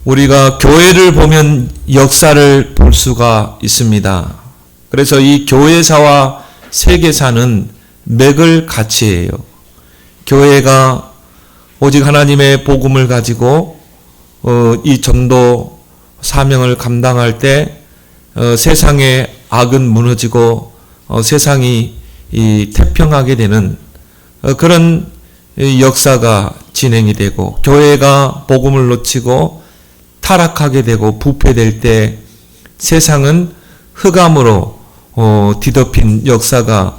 우리가 교회를 보면 역사를 볼 수가 있습니다. 그래서 이 교회사와 세계사는 맥을 같이 해요. 교회가 오직 하나님의 복음을 가지고 이 전도 사명을 감당할 때 세상의 악은 무너지고 세상이 태평하게 되는 그런 역사가 진행이 되고, 교회가 복음을 놓치고 타락하게 되고 부패될 때 세상은 흑암으로 뒤덮인 역사가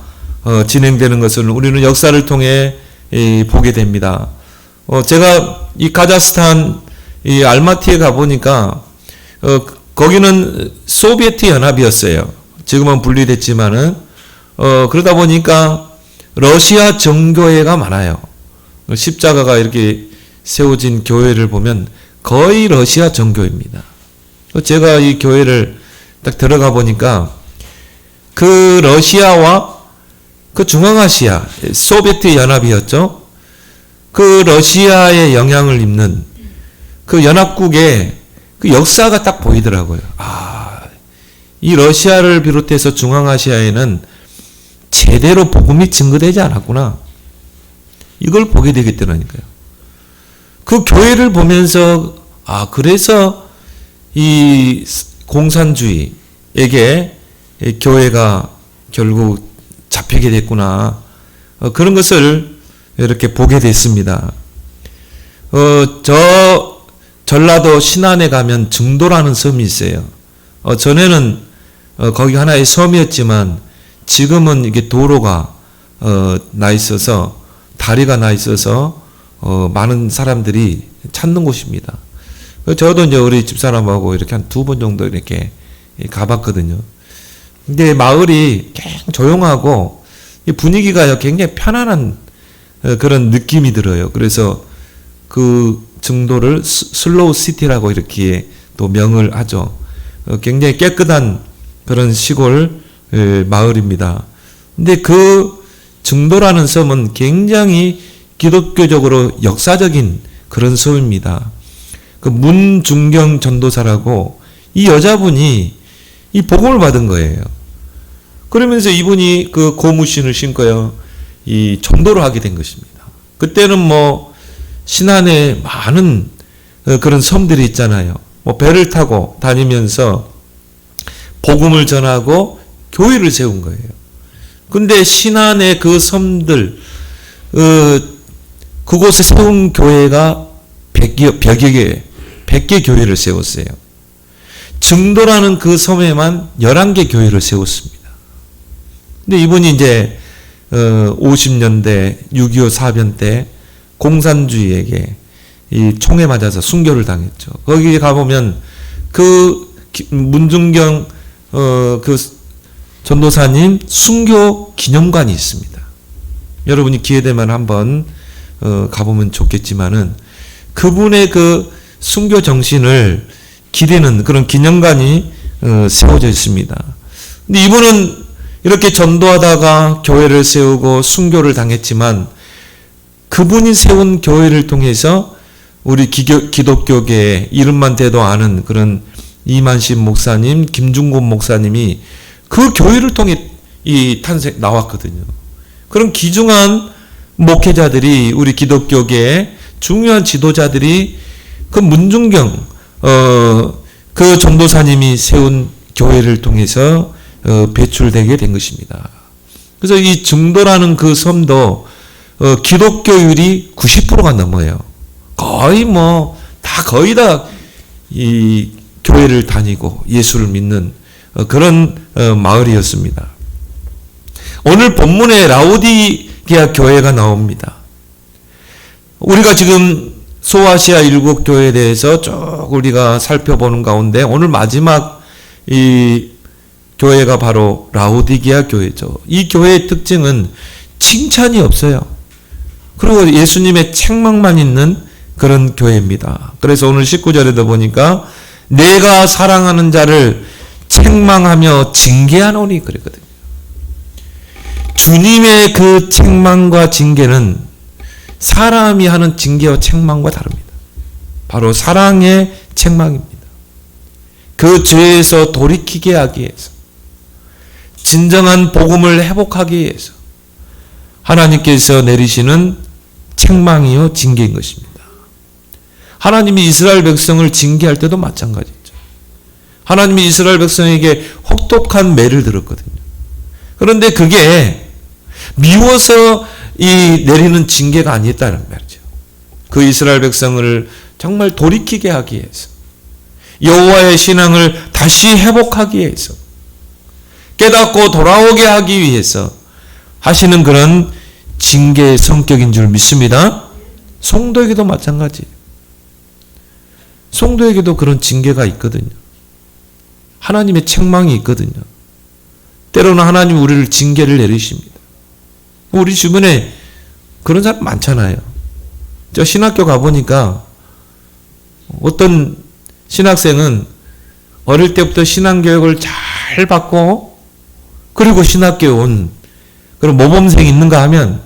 진행되는 것을 우리는 역사를 통해 보게 됩니다. 제가 이 카자흐스탄 이 알마티에 가보니까 거기는 소비에트 연합이었어요. 지금은 분리됐지만은 그러다 보니까 러시아 정교회가 많아요. 십자가가 이렇게 세워진 교회를 보면 거의 러시아 정교회입니다. 제가 이 교회를 딱 들어가 보니까 그 러시아와 그 중앙아시아, 소비에트 연합이었죠. 그 러시아의 영향을 입는 그 연합국의 그 역사가 딱 보이더라고요. 이 러시아를 비롯해서 중앙아시아에는 제대로 복음이 증거되지 않았구나. 이걸 보게 되겠더라니까요. 그 교회를 보면서 그래서 이 공산주의에게 교회가 결국 잡히게 됐구나. 그런 것을 이렇게 보게 됐습니다. 저 전라도 신안에 가면 증도라는 섬이 있어요. 전에는 거기 하나의 섬이었지만 지금은 이게 도로가 나 있어서, 다리가 나 있어서 많은 사람들이 찾는 곳입니다. 저도 이제 우리 집사람하고 이렇게 한 2번 정도 이렇게 가봤거든요. 근데 마을이 굉장히 조용하고 분위기가 굉장히 편안한 그런 느낌이 들어요. 그래서 그 증도를 슬로우 시티라고 이렇게 또 명을 하죠. 굉장히 깨끗한 그런 시골 마을입니다. 근데 그 증도라는 섬은 굉장히 기독교적으로 역사적인 그런 섬입니다. 그 문중경 전도사라고 이 여자분이 이 복음을 받은 거예요. 그러면서 이분이 그 고무신을 신고요, 이 전도를 하게 된 것입니다. 그때는 뭐 신안에 많은 그런 섬들이 있잖아요. 뭐 배를 타고 다니면서 복음을 전하고 교회를 세운 거예요. 근데 신안의 그 섬들, 그곳에 세운 교회가 100개 교회를 세웠어요. 증도라는 그 섬에만 11개 교회를 세웠습니다. 근데 이분이 이제 50년대 6.25 사변 때 공산주의에게 이 총에 맞아서 순교를 당했죠. 거기 가보면 그 문중경 그 전도사님 순교 기념관이 있습니다. 여러분이 기회되면 한번 가보면 좋겠지만은 그분의 그 순교 정신을 기리는 그런 기념관이 세워져 있습니다. 근데 이분은 이렇게 전도하다가 교회를 세우고 순교를 당했지만 그분이 세운 교회를 통해서 우리 기독교계에 이름만 대도 아는 그런 이만신 목사님, 김중곤 목사님이 그 교회를 통해 이 나왔거든요. 그런 귀중한 목회자들이, 우리 기독교계의 중요한 지도자들이 그 문중경 그 전도사님이 세운 교회를 통해서 배출되게 된 것입니다. 그래서 이 증도라는 그 섬도 기독교율이 90%가 넘어요. 거의 거의 다 이 교회를 다니고 예수를 믿는 그런 마을이었습니다. 오늘 본문에 라오디게아 교회가 나옵니다. 우리가 지금 소아시아 7교회에 대해서 쭉 우리가 살펴보는 가운데 오늘 마지막 이 교회가 바로 라오디게아 교회죠. 이 교회의 특징은 칭찬이 없어요. 그리고 예수님의 책망만 있는 그런 교회입니다. 그래서 오늘 19절에도 보니까 내가 사랑하는 자를 책망하며 징계하노니 그랬거든요. 주님의 그 책망과 징계는 사람이 하는 징계와 책망과 다릅니다. 바로 사랑의 책망입니다. 그 죄에서 돌이키게 하기 위해서, 진정한 복음을 회복하기 위해서 하나님께서 내리시는 책망이요 징계인 것입니다. 하나님이 이스라엘 백성을 징계할 때도 마찬가지죠. 하나님이 이스라엘 백성에게 혹독한 매를 들었거든요. 그런데 그게 미워서 이 내리는 징계가 아니었다는 말이죠. 그 이스라엘 백성을 정말 돌이키게 하기 위해서, 여호와의 신앙을 다시 회복하기 위해서, 깨닫고 돌아오게 하기 위해서 하시는 그런 징계의 성격인 줄 믿습니다. 성도에게도 마찬가지예요. 성도에게도 그런 징계가 있거든요. 하나님의 책망이 있거든요. 때로는 하나님 우리를 징계를 내리십니다. 우리 주변에 그런 사람 많잖아요. 저 신학교 가보니까 어떤 신학생은 어릴 때부터 신앙교육을 잘 받고 그리고 신학교에 온 그런 모범생이 있는가 하면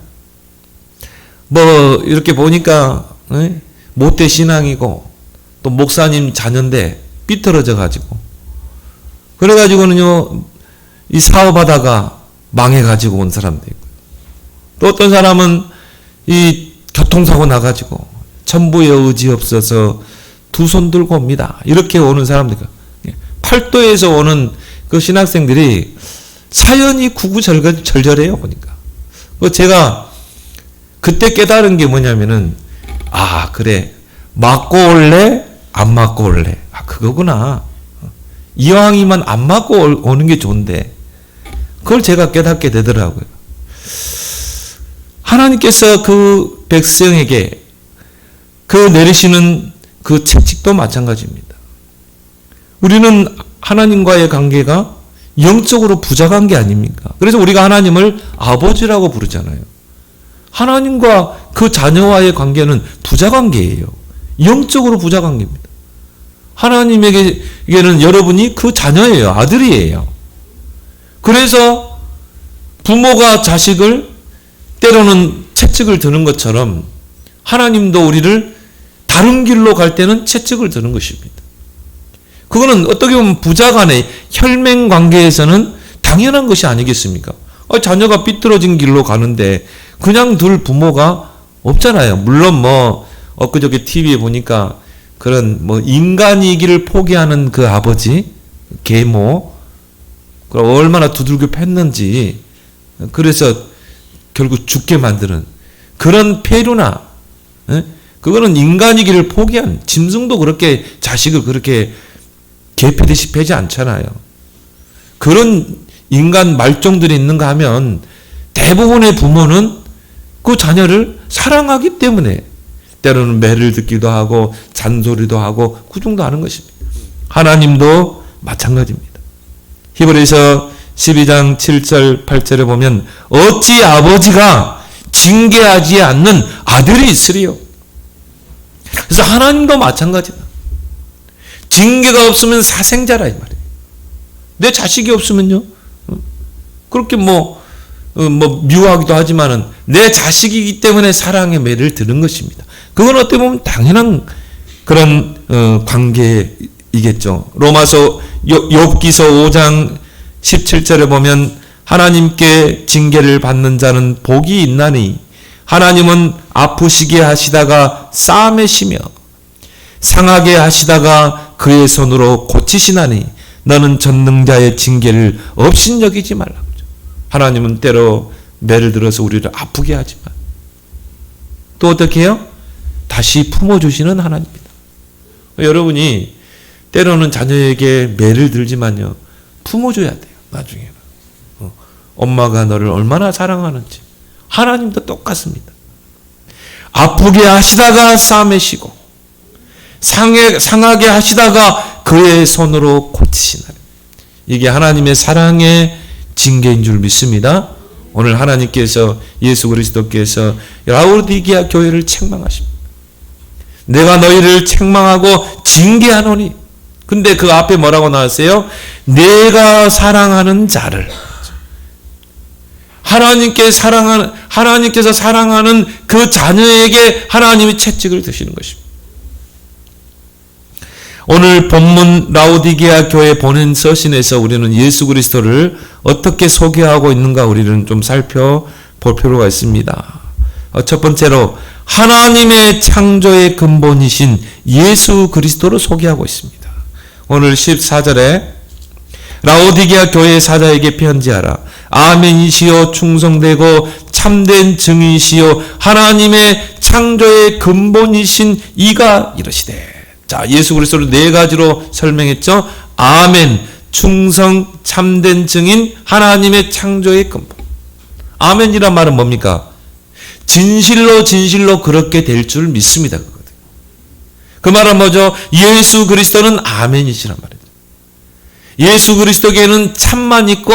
뭐 이렇게 보니까 모태 신앙이고 또 목사님 자녀인데 삐뚤어져 가지고 그래가지고는요 이 사업하다가 망해가지고 온 사람도 있고 또 어떤 사람은 이 교통사고 나가지고 천부의 의지 없어서 두 손 들고 옵니다. 이렇게 오는 사람들, 팔도에서 오는 그 신학생들이 사연이 구구절절해요 보니까. 제가 그때 깨달은 게 뭐냐면은 아 그래 맞고 올래 안 맞고 올래 그거구나. 이왕이면 안 맞고 오는 게 좋은데 그걸 제가 깨닫게 되더라고요. 하나님께서 그 백성에게 그 내리시는 그 채찍도 마찬가지입니다. 우리는 하나님과의 관계가 영적으로 부자간 게 아닙니까? 그래서 우리가 하나님을 아버지라고 부르잖아요. 하나님과 그 자녀와의 관계는 부자관계예요. 영적으로 부자관계입니다. 하나님에게는 여러분이 그 자녀예요. 아들이에요. 그래서 부모가 자식을 때로는 채찍을 드는 것처럼 하나님도 우리를 다른 길로 갈 때는 채찍을 드는 것입니다. 그거는 어떻게 보면 부자간의 혈맹 관계에서는 당연한 것이 아니겠습니까? 자녀가 삐뚤어진 길로 가는데 그냥 둘 부모가 없잖아요. 물론 뭐 엊그저께 TV에 보니까 그런 뭐 인간이기를 포기하는 그 아버지 계모 얼마나 두들겨 팼는지 그래서 결국 죽게 만드는 그런 폐류나 그거는 인간이기를 포기한 짐승도 그렇게 자식을 그렇게 개패듯이 패지 않잖아요. 그런 인간 말종들이 있는가 하면 대부분의 부모는 그 자녀를 사랑하기 때문에 때로는 매를 듣기도 하고 잔소리도 하고 구중도 하는 것입니다. 하나님도 마찬가지입니다. 히브리서 12장 7절 8절에 보면 어찌 아버지가 징계하지 않는 아들이 있으리요. 그래서 하나님도 마찬가지다. 징계가 없으면 사생자라 이 말이에요. 내 자식이 없으면요. 그렇게 미워하기도 하지만은 내 자식이기 때문에 사랑의 매를 드는 것입니다. 그건 어떻게 보면 당연한 그런 관계이겠죠. 로마서 욥기서 5장 17절에 보면 하나님께 징계를 받는 자는 복이 있나니 하나님은 아프시게 하시다가 싸매시며 상하게 하시다가 그의 손으로 고치시나니 너는 전능자의 징계를 업신여기지 말라. 하나님은 때로 매를 들어서 우리를 아프게 하지만 또 어떻게 해요? 다시 품어주시는 하나님입니다. 여러분이 때로는 자녀에게 매를 들지만요. 품어줘야 돼요. 나중에는. 엄마가 너를 얼마나 사랑하는지. 하나님도 똑같습니다. 아프게 하시다가 싸매시고 상하게 하시다가 그의 손으로 고치시나니 이게 하나님의 사랑의 징계인 줄 믿습니다. 오늘 하나님께서 예수 그리스도께서 라오디게아 교회를 책망하십니다. 내가 너희를 책망하고 징계하노니 근데 그 앞에 뭐라고 나왔어요? 내가 사랑하는 자를 하나님께서 사랑하는 그 자녀에게 하나님이 채찍을 드시는 것입니다. 오늘 본문 라오디게아 교회 보낸 서신에서 우리는 예수 그리스도를 어떻게 소개하고 있는가 우리는 좀 살펴볼 필요가 있습니다. 첫 번째로 하나님의 창조의 근본이신 예수 그리스도를 소개하고 있습니다. 오늘 14절에 라오디게아 교회 사자에게 편지하라. 아멘이시요 충성되고 참된 증인이시요 하나님의 창조의 근본이신 이가 이르시되. 자, 예수 그리스도를 네 가지로 설명했죠. 아멘, 충성, 참된 증인, 하나님의 창조의 근본. 아멘이란 말은 뭡니까? 진실로 진실로 그렇게 될 줄 믿습니다. 그거거든요. 그 말은 뭐죠? 예수 그리스도는 아멘이시란 말이죠. 예수 그리스도에게는 참만 있고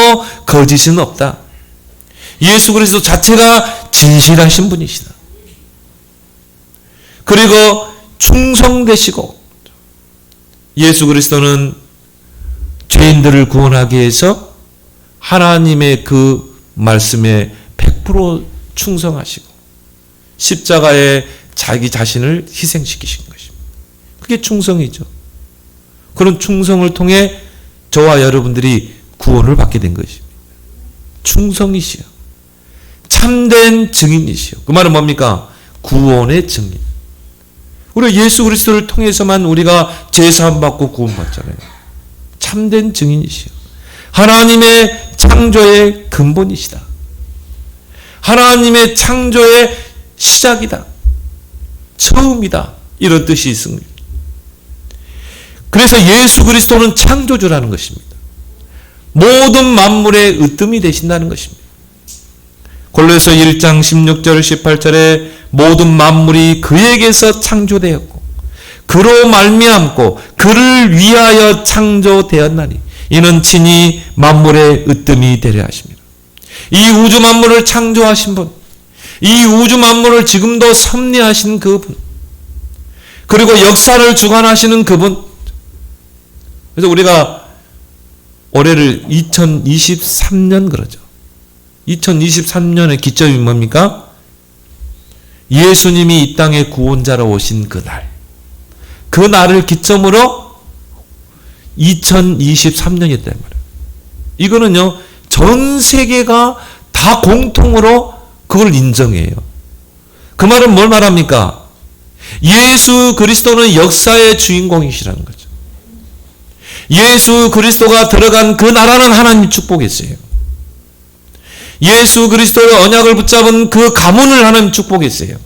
거짓은 없다. 예수 그리스도 자체가 진실하신 분이시다. 그리고 충성되시고 예수 그리스도는 죄인들을 구원하기 위해서 하나님의 그 말씀에 100% 충성하시고 십자가에 자기 자신을 희생시키신 것입니다. 그게 충성이죠. 그런 충성을 통해 저와 여러분들이 구원을 받게 된 것입니다. 충성이시여. 참된 증인이시여. 그 말은 뭡니까? 구원의 증인. 우리 예수 그리스도를 통해서만 우리가 제사함 받고 구원받잖아요. 참된 증인이시여. 하나님의 창조의 근본이시다. 하나님의 창조의 시작이다. 처음이다. 이런 뜻이 있습니다. 그래서 예수 그리스도는 창조주라는 것입니다. 모든 만물의 으뜸이 되신다는 것입니다. 골로새 1장 16절 18절에 모든 만물이 그에게서 창조되었고 그로 말미암고 그를 위하여 창조되었나니 이는 친히 만물의 으뜸이 되려 하십니다. 이 우주 만물을 창조하신 분, 이 우주 만물을 지금도 섭리하신 그분, 그리고 역사를 주관하시는 그분. 그래서 우리가 올해를 2023년 그러죠. 2023년의 기점이 뭡니까? 예수님이 이 땅에 구원자로 오신 그날. 그 날을 기점으로 2023년이었단 말이에요. 이거는요, 전 세계가 다 공통으로 그걸 인정해요. 그 말은 뭘 말합니까? 예수 그리스도는 역사의 주인공이시라는 거죠. 예수 그리스도가 들어간 그 나라는 하나님 축복했어요. 예수 그리스도의 언약을 붙잡은 그 가문을 하나님 축복했어요.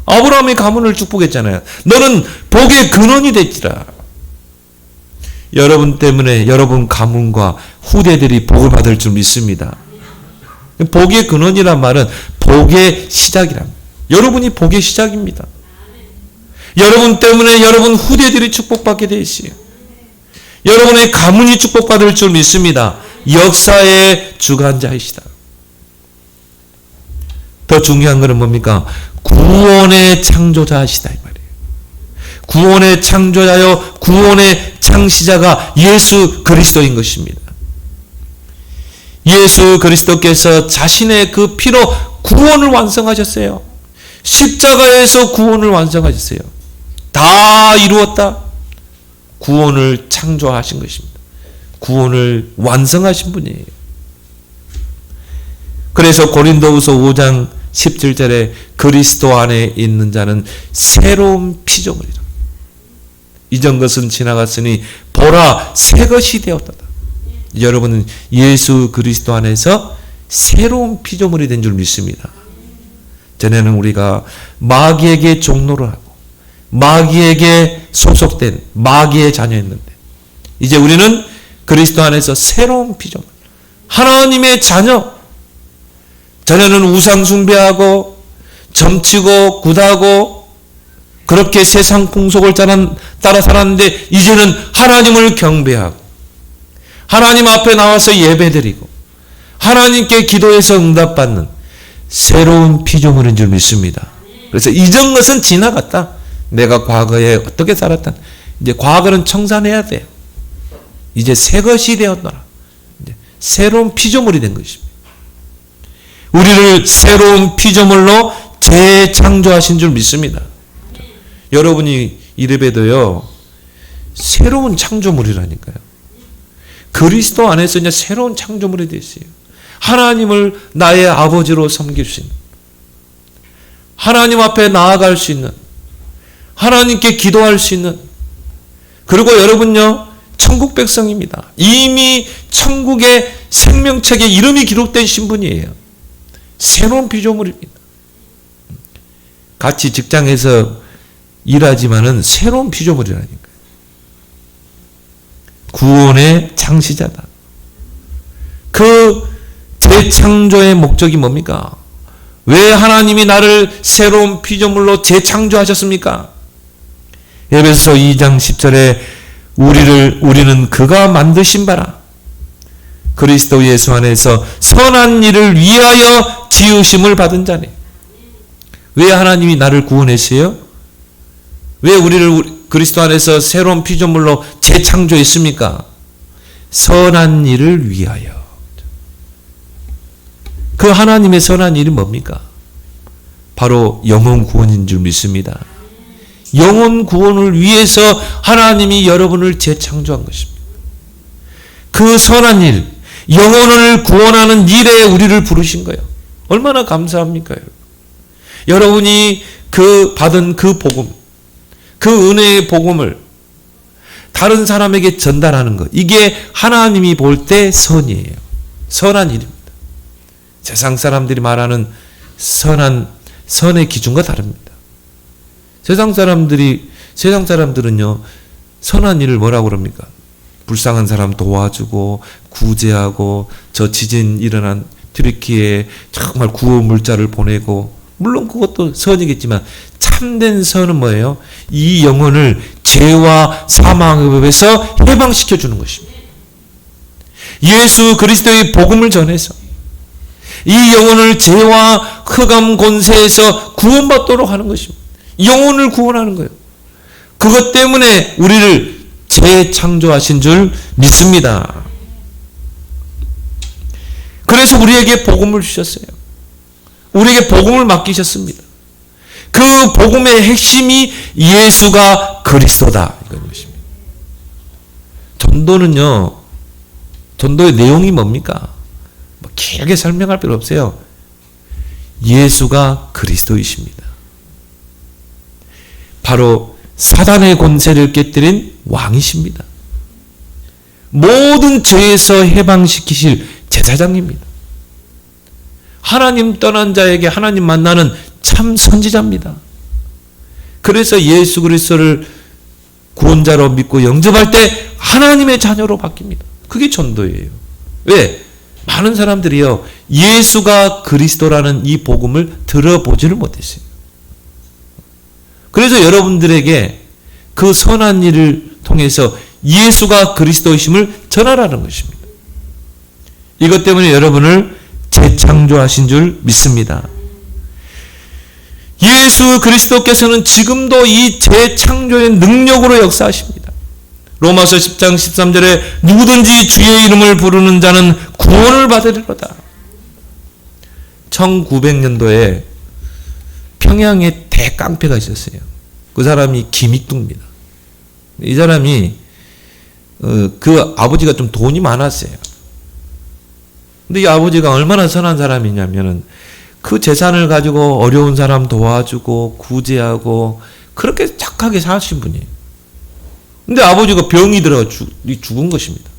아브라함의 가문을 축복했잖아요. 너는 복의 근원이 됐지라. 여러분 때문에 여러분 가문과 후대들이 복을 받을 줄 믿습니다. 복의 근원이란 말은 복의 시작이랍니다. 여러분이 복의 시작입니다. 여러분 때문에 여러분 후대들이 축복받게 되어 있어요. 여러분의 가문이 축복받을 줄 믿습니다. 역사의 주관자이시다. 더 중요한 것은 뭡니까? 구원의 창조자이시다 이 말이에요. 구원의 창조자요 구원의 창시자가 예수 그리스도인 것입니다. 예수 그리스도께서 자신의 그 피로 구원을 완성하셨어요. 십자가에서 구원을 완성하셨어요. 다 이루었다. 구원을 창조하신 것입니다. 구원을 완성하신 분이에요. 그래서 고린도후서 5장 17절에 그리스도 안에 있는 자는 새로운 피조물이라. 이전 것은 지나갔으니 보라 새 것이 되었다. 여러분은 예수 그리스도 안에서 새로운 피조물이 된 줄 믿습니다. 전에는 우리가 마귀에게 종노를 하고 마귀에게 소속된 마귀의 자녀였는데 이제 우리는 그리스도 안에서 새로운 피조물, 하나님의 자녀. 전에는 우상 숭배하고 점치고 굿하고 그렇게 세상 풍속을 따라 살았는데 이제는 하나님을 경배하고 하나님 앞에 나와서 예배드리고 하나님께 기도해서 응답받는 새로운 피조물인 줄 믿습니다. 그래서 이전 것은 지나갔다. 내가 과거에 어떻게 살았다. 이제 과거는 청산해야 돼요. 이제 새 것이 되었노라. 이제 새로운 피조물이 된 것입니다. 우리를 새로운 피조물로 재창조하신 줄 믿습니다. 여러분이 이래봬도요, 새로운 창조물이라니까요. 그리스도 안에서 이제 새로운 창조물이 됐어요. 하나님을 나의 아버지로 섬길 수 있는, 하나님 앞에 나아갈 수 있는, 하나님께 기도할 수 있는, 그리고 여러분요, 천국 백성입니다. 이미 천국의 생명책에 이름이 기록된 신분이에요. 새로운 피조물입니다. 같이 직장에서 일하지만은 새로운 피조물이라니까요. 구원의 창시자다. 그 재창조의 목적이 뭡니까? 왜 하나님이 나를 새로운 피조물로 재창조하셨습니까? 에베소서 2장 10절에 우리는 그가 만드신 바라 그리스도 예수 안에서 선한 일을 위하여 지으심을 받은 자네. 왜 하나님이 나를 구원했어요? 왜 우리를 그리스도 안에서 새로운 피조물로 재창조했습니까? 선한 일을 위하여. 그 하나님의 선한 일이 뭡니까? 바로 영혼 구원인 줄 믿습니다. 영혼 구원을 위해서 하나님이 여러분을 재창조한 것입니다. 그 선한 일, 영혼을 구원하는 일에 우리를 부르신 거예요. 얼마나 감사합니까? 여러분이 그 받은 그 복음, 그 은혜의 복음을 다른 사람에게 전달하는 것, 이게 하나님이 볼 때 선이에요. 선한 일입니다. 세상 사람들이 말하는 선의 기준과 다릅니다. 세상 사람들은요, 선한 일을 뭐라고 그럽니까? 불쌍한 사람 도와주고, 구제하고, 저 지진 일어난 튀르키예에 정말 구호 물자를 보내고, 물론 그것도 선이겠지만, 참된 선은 뭐예요? 이 영혼을 죄와 사망의 법에서 해방시켜 주는 것입니다. 예수 그리스도의 복음을 전해서 이 영혼을 죄와 흑암 권세에서 구원받도록 하는 것입니다. 영혼을 구원하는 거예요. 그것 때문에 우리를 재창조하신 줄 믿습니다. 그래서 우리에게 복음을 주셨어요. 우리에게 복음을 맡기셨습니다. 그 복음의 핵심이 예수가 그리스도다, 이런 것입니다. 전도의 내용이 뭡니까? 길게 설명할 필요 없어요. 예수가 그리스도이십니다. 바로 사단의 권세를 깨뜨린 왕이십니다. 모든 죄에서 해방시키실 제사장입니다. 하나님 떠난 자에게 하나님 만나는 참 선지자입니다. 그래서 예수 그리스도를 구원자로 믿고 영접할 때 하나님의 자녀로 바뀝니다. 그게 전도예요. 왜? 많은 사람들이요, 예수가 그리스도라는 이 복음을 들어보지를 못했어요. 그래서 여러분들에게 그 선한 일을 통해서 예수가 그리스도이심을 전하라는 것입니다. 이것 때문에 여러분을 재창조하신 줄 믿습니다. 예수 그리스도께서는 지금도 이 재창조의 능력으로 역사하십니다. 로마서 10장 13절에 누구든지 주의 이름을 부르는 자는 구원을 받으리로다. 1900년도에 평양에 대깡패가 있었어요. 그 사람이 김익두입니다. 이 사람이 그 아버지가 좀 돈이 많았어요. 근데 이 아버지가 얼마나 선한 사람이냐면은 그 재산을 가지고 어려운 사람 도와주고 구제하고 그렇게 착하게 사신 분이에요. 근데 아버지가 병이 들어 죽은 것입니다.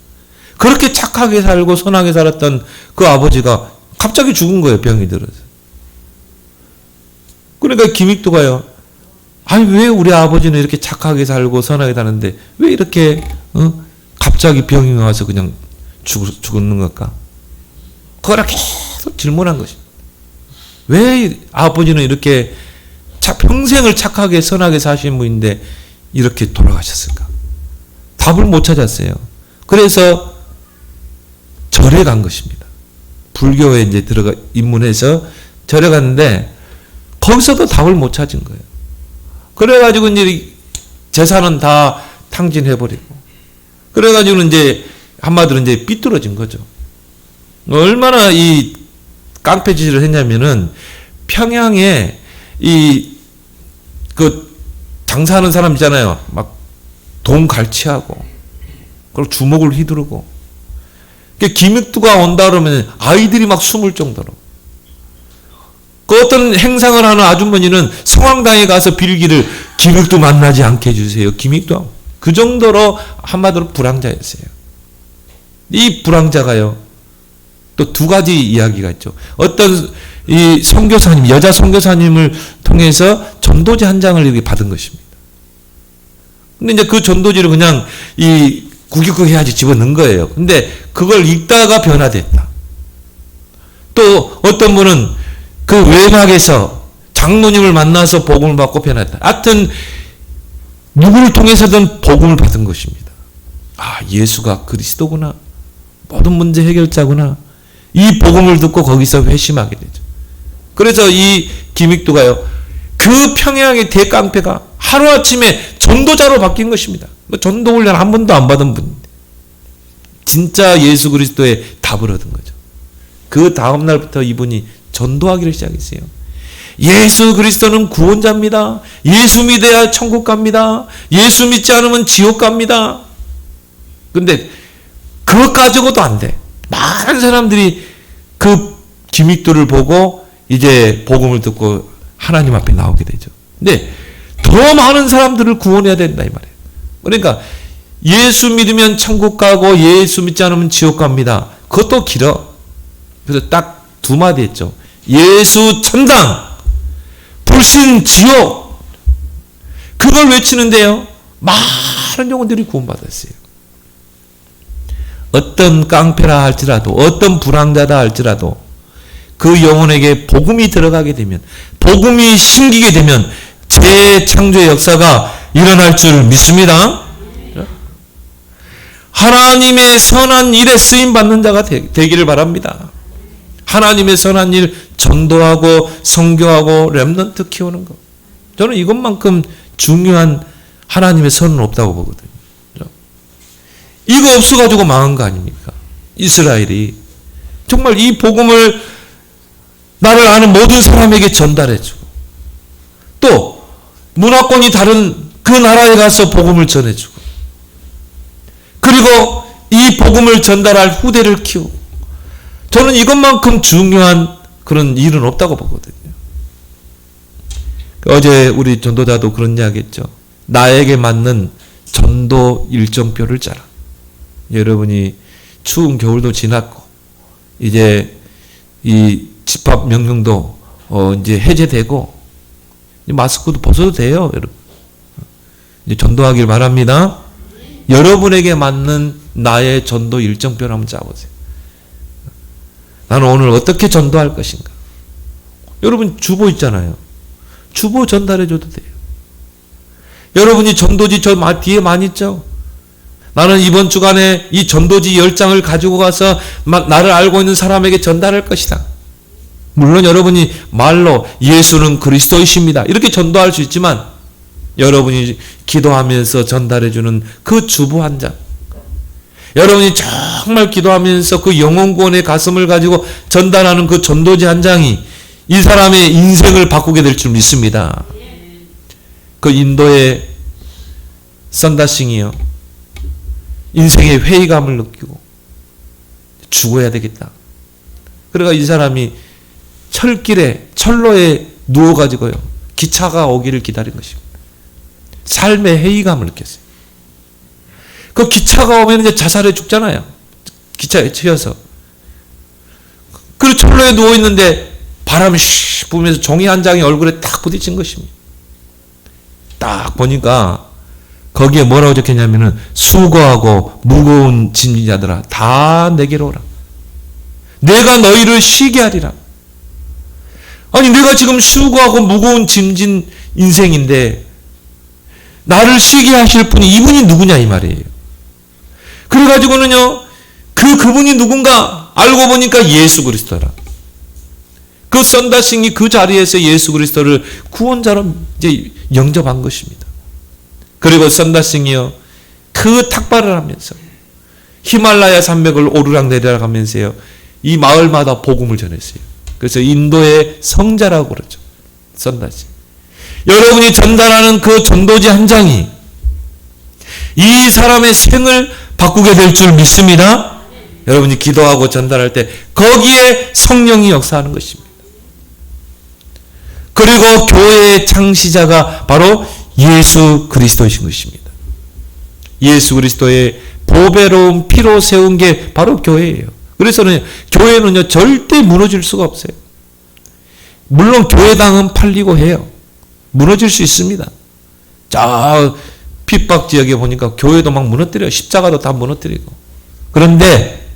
그렇게 착하게 살고 선하게 살았던 그 아버지가 갑자기 죽은 거예요. 병이 들어서. 그러니까 김익두가요, 아니 왜 우리 아버지는 이렇게 착하게 살고 선하게 사는데 왜 이렇게 갑자기 병이 와서 그냥 죽는 걸까? 그거를 계속 질문한 것입니다. 왜 아버지는 이렇게 평생을 착하게 선하게 사신 분인데 이렇게 돌아가셨을까? 답을 못 찾았어요. 그래서 절에 간 것입니다. 불교에 이제 입문해서 절에 갔는데 거기서도 답을 못 찾은 거예요. 그래가지고 이제 재산은 다 탕진해버리고, 그래가지고 이제 한마디로 이제 삐뚤어진 거죠. 얼마나 이 깡패 짓을 했냐면은 평양에 그 장사하는 사람 있잖아요. 막 돈 갈취하고 그리고 주먹을 휘두르고 기믹도가 온다 그러면 아이들이 막 숨을 정도로 그 어떤 행상을 하는 아주머니는 성황당에 가서 빌기를 기믹도 만나지 않게 해주세요. 기믹도 그 정도로 한마디로 불황자였어요. 이 불황자가요 또 두 가지 이야기가 있죠. 어떤 이 선교사님 여자 선교사님을 통해서 전도지 한 장을 이렇게 받은 것입니다. 근데 이제 그 전도지를 그냥 이 구기구 해야지 집어넣은 거예요. 근데 그걸 읽다가 변화됐다. 또 어떤 분은 그 외곽에서 장로님을 만나서 복음을 받고 변화했다. 하여튼 누구를 통해서든 복음을 받은 것입니다. 아, 예수가 그리스도구나. 모든 문제 해결자구나. 이 복음을 듣고 거기서 회심하게 되죠. 그래서 이 김익도가요. 그 평양의 대깡패가 하루아침에 전도자로 바뀐 것입니다. 전도 훈련 한 번도 안 받은 분인데 진짜 예수 그리스도의 답을 얻은 거죠. 그 다음 날부터 이분이 전도하기를 시작했어요. 예수 그리스도는 구원자입니다. 예수 믿어야 천국 갑니다. 예수 믿지 않으면 지옥 갑니다. 근데 그것 가지고도 안 돼. 많은 사람들이 그 김익도를 보고 이제 복음을 듣고 하나님 앞에 나오게 되죠. 근데 더 많은 사람들을 구원해야 된다 이 말이에요. 그러니까 예수 믿으면 천국 가고 예수 믿지 않으면 지옥 갑니다. 그것도 길어. 그래서 딱 두 마디 했죠. 예수 천당, 불신 지옥. 그걸 외치는데요. 많은 영혼들이 구원받았어요. 어떤 깡패라 할지라도 어떤 불황자다 할지라도 그 영혼에게 복음이 들어가게 되면 복음이 심기게 되면 재창조의 역사가 일어날 줄 믿습니다. 하나님의 선한 일에 쓰임받는 자가 되기를 바랍니다. 하나님의 선한 일 전도하고 선교하고 렘넌트 키우는 것. 저는 이것만큼 중요한 하나님의 선은 없다고 보거든요. 이거 없어가지고 망한 거 아닙니까? 이스라엘이. 정말 이 복음을 나를 아는 모든 사람에게 전달해주고 또 문화권이 다른 그 나라에 가서 복음을 전해주고 그리고 이 복음을 전달할 후대를 키우고 저는 이것만큼 중요한 그런 일은 없다고 보거든요. 어제 우리 전도자도 그런 이야기 했죠. 나에게 맞는 전도 일정표를 짜라. 여러분이 추운 겨울도 지났고 이제 이 집합 명령도 이제 해제되고 마스크도 벗어도 돼요. 여러분. 이제 전도하길 바랍니다. 여러분에게 맞는 나의 전도 일정표를 한번 짜보세요. 나는 오늘 어떻게 전도할 것인가? 여러분 주보 있잖아요. 주보 전달해줘도 돼요. 여러분이 전도지 저 뒤에 많이 있죠? 나는 이번 주간에 이 전도지 10장을 가지고 가서 나를 알고 있는 사람에게 전달할 것이다. 물론 여러분이 말로 예수는 그리스도이십니다. 이렇게 전도할 수 있지만 여러분이 기도하면서 전달해주는 그 주보 한 장. 여러분이 정말 기도하면서 그 영혼 구원의 가슴을 가지고 전달하는 그 전도지 한 장이 이 사람의 인생을 바꾸게 될 줄 믿습니다. 그 인도의 선다싱이요. 인생의 회의감을 느끼고 죽어야 되겠다. 그러니까 이 사람이 철로에 누워가지고요. 기차가 오기를 기다린 것입니다. 삶의 회의감을 느꼈어요. 그 기차가 오면 이제 자살해 죽잖아요. 기차에 치여서. 그리고 철로에 누워있는데 바람이 쉬 부면서 종이 한 장이 얼굴에 딱 부딪힌 것입니다. 딱 보니까 거기에 뭐라고 적혔냐면은 수고하고 무거운 짐진 자들아 다 내게로 오라. 내가 너희를 쉬게 하리라. 아니 내가 지금 수고하고 무거운 짐진 인생인데 나를 쉬게 하실 분이 이분이 누구냐 이 말이에요. 그래가지고는요 그분이 누군가 알고 보니까 예수 그리스도라. 그 선다싱이 그 자리에서 예수 그리스도를 구원자로 이제 영접한 것입니다. 그리고 선다싱이요 그 탁발을 하면서 히말라야 산맥을 오르락 내리락 하면서요 이 마을마다 복음을 전했어요. 그래서 인도의 성자라고 그러죠. 선다싱. 여러분이 전달하는 그 전도지 한 장이 이 사람의 생을 바꾸게 될 줄 믿습니다. 여러분이 기도하고 전달할 때 거기에 성령이 역사하는 것입니다. 그리고 교회의 창시자가 바로 예수 그리스도이신 것입니다. 예수 그리스도의 보배로운 피로 세운 게 바로 교회예요. 그래서는 교회는요 절대 무너질 수가 없어요. 물론 교회당은 팔리고 해요. 무너질 수 있습니다. 자 핍박 지역에 보니까 교회도 막 무너뜨려요. 십자가도 다 무너뜨리고. 그런데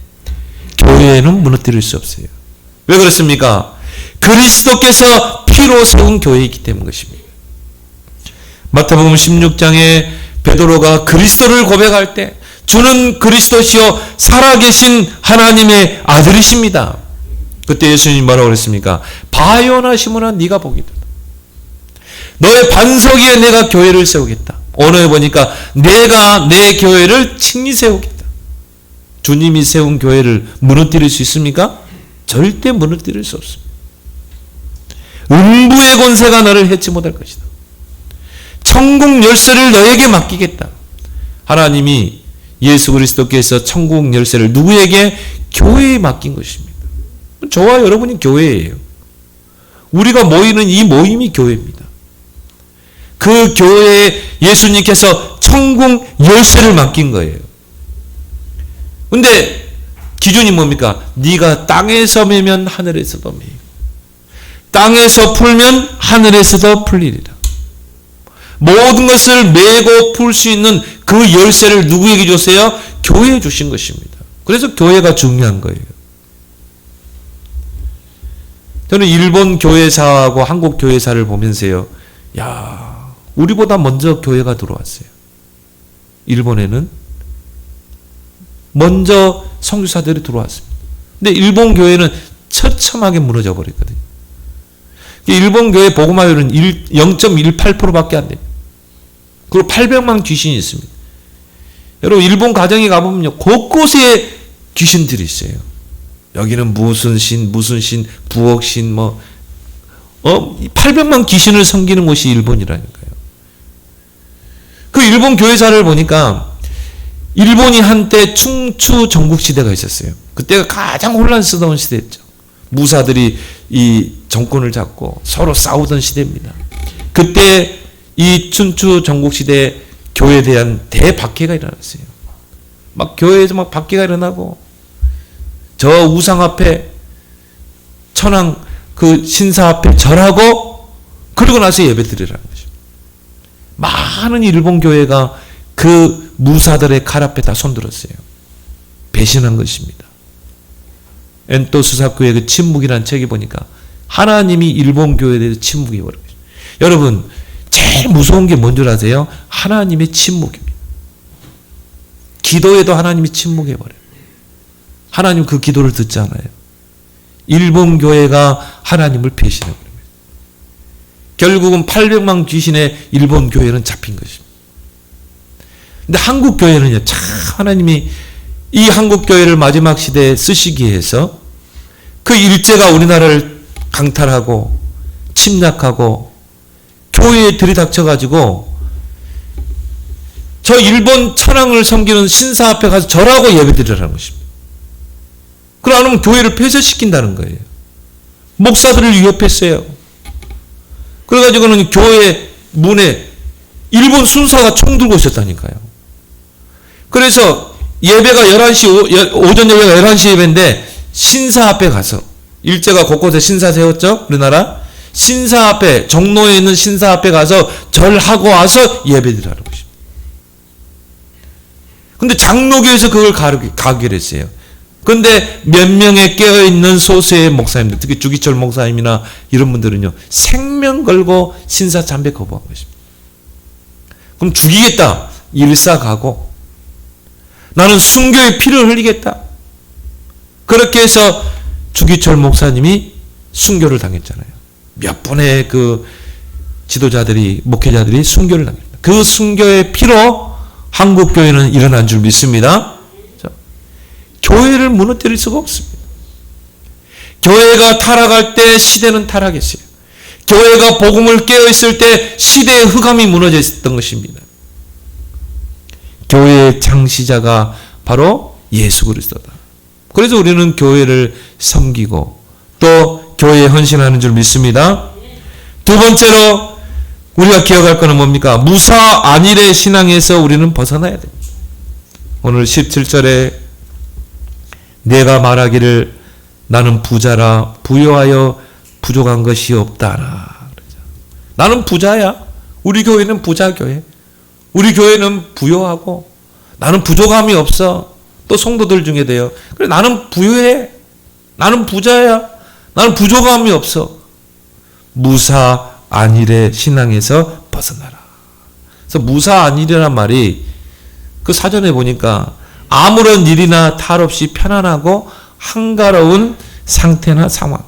교회는 무너뜨릴 수 없어요. 왜 그렇습니까? 그리스도께서 피로 세운 교회이기 때문 것입니다. 마태복음 16장에 베드로가 그리스도를 고백할 때 주는 그리스도시요 살아계신 하나님의 아들이십니다. 그때 예수님이 뭐라고 그랬습니까? 바요나 시몬아 네가 복이다. 너의 반석 위에 내가 교회를 세우겠다. 오늘 보니까 내가 내 교회를 칭히 세우겠다. 주님이 세운 교회를 무너뜨릴 수 있습니까? 절대 무너뜨릴 수 없습니다. 음부의 권세가 너를 해치 못할 것이다. 천국 열쇠를 너에게 맡기겠다. 하나님이 예수 그리스도께서 천국 열쇠를 누구에게? 교회에 맡긴 것입니다. 저와 여러분이 교회예요. 우리가 모이는 이 모임이 교회입니다. 그 교회에 예수님께서 천국 열쇠를 맡긴 거예요. 근데 기준이 뭡니까? 네가 땅에서 매면 하늘에서도 매이고 땅에서 풀면 하늘에서도 풀리리라. 모든 것을 매고 풀 수 있는 그 열쇠를 누구에게 줬어요? 교회에 주신 것입니다. 그래서 교회가 중요한 거예요. 저는 일본 교회사하고 한국 교회사를 보면서요. 야, 우리보다 먼저 교회가 들어왔어요. 일본에는 먼저 선교사들이 들어왔습니다. 근데 일본 교회는 처참하게 무너져 버렸거든요. 일본 교회 복음화율은 0.18%밖에 안 됩니다. 그리고 800만 귀신이 있습니다. 여러분 일본 가정에 가보면요. 곳곳에 귀신들이 있어요. 여기는 무슨 신, 부엌신, 800만 귀신을 섬기는 곳이 일본이라니까요. 그 일본 교회사를 보니까 일본이 한때 충추 전국 시대가 있었어요. 그때가 가장 혼란스러운 시대였죠. 무사들이 이 정권을 잡고 서로 싸우던 시대입니다. 그때 이 춘추 전국 시대에 교회에 대한 대박해가 일어났어요. 막 교회에서 막 박해가 일어나고 저 우상 앞에 천황 그 신사 앞에 절하고 그러고 나서 예배드리라는 거죠. 많은 일본 교회가 그 무사들의 칼 앞에 다 손들었어요. 배신한 것입니다. 엔토 스사쿠의 그 침묵이라는 책에 보니까 하나님이 일본 교회에 대해서 침묵해 버린 거죠. 여러분 제일 무서운 게 뭔 줄 아세요? 하나님의 침묵입니다. 기도에도 하나님이 침묵해 버려요. 하나님 그 기도를 듣지 않아요. 일본 교회가 하나님을 배신해 버립니다. 결국은 800만 귀신의 일본 교회는 잡힌 것입니다. 근데 한국 교회는요, 참 하나님이 이 한국 교회를 마지막 시대에 쓰시기 위해서 그 일제가 우리나라를 강탈하고 침략하고 교회에 들이닥쳐가지고 저 일본 천황을 섬기는 신사 앞에 가서 절하고 예배드리라는 것입니다. 그러면 교회를 폐쇄시킨다는 거예요. 목사들을 위협했어요. 그래가지고는 교회 문에 일본 순사가 총 들고 있었다니까요. 그래서 예배가 11시, 오전 예배가 11시 예배인데 신사 앞에 가서 일제가 곳곳에 신사 세웠죠? 우리나라. 신사 앞에, 종로에 있는 신사 앞에 가서 절하고 와서 예배드리라는 것입니다. 근데 장로교에서 그걸 가결했어요. 근데 몇 명의 깨어있는 소수의 목사님들, 특히 주기철 목사님이나 이런 분들은요, 생명 걸고 신사 참배 거부한 것입니다. 그럼 죽이겠다. 일사가고 나는 순교의 피를 흘리겠다. 그렇게 해서 주기철 목사님이 순교를 당했잖아요. 몇 분의 그 지도자들이, 목회자들이 순교를 당했다. 그 순교의 피로 한국 교회는 일어난 줄 믿습니다. 교회를 무너뜨릴 수가 없습니다. 교회가 타락할 때 시대는 타락했어요. 교회가 복음을 깨어있을 때 시대의 흑암이 무너져 있었던 것입니다. 교회의 창시자가 바로 예수 그리스도다. 그래서 우리는 교회를 섬기고 또 교회에 헌신하는 줄 믿습니다. 두 번째로 우리가 기억할 것은 뭡니까? 무사 안일의 신앙에서 우리는 벗어나야 됩니다. 오늘 17절에 내가 말하기를 나는 부자라 부요하여 부족한 것이 없다라. 나는 부자야. 우리 교회는 부자 교회. 우리 교회는 부요하고 나는 부족함이 없어. 또 성도들 중에 돼요. 그래 나는 부유해. 나는 부자야. 나는 부족함이 없어. 무사 안일의 신앙에서 벗어나라. 그래서 무사 안일이란 말이 그 사전에 보니까 아무런 일이나 탈 없이 편안하고 한가로운 상태나 상황,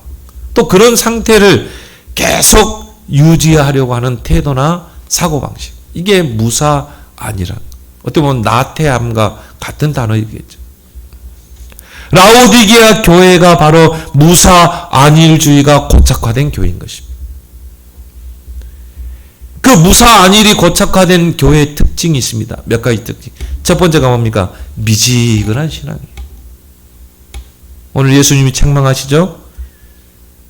또 그런 상태를 계속 유지하려고 하는 태도나 사고방식, 이게 무사 안일한, 어떻게 보면 나태함과 같은 단어이겠죠. 라오디게아 교회가 바로 무사 안일주의가 고착화된 교회인 것입니다. 그 무사 안일이 고착화된 교회의 특징이 있습니다. 몇 가지 특징. 첫 번째가 뭡니까? 미지근한 신앙이에요. 오늘 예수님이 책망하시죠?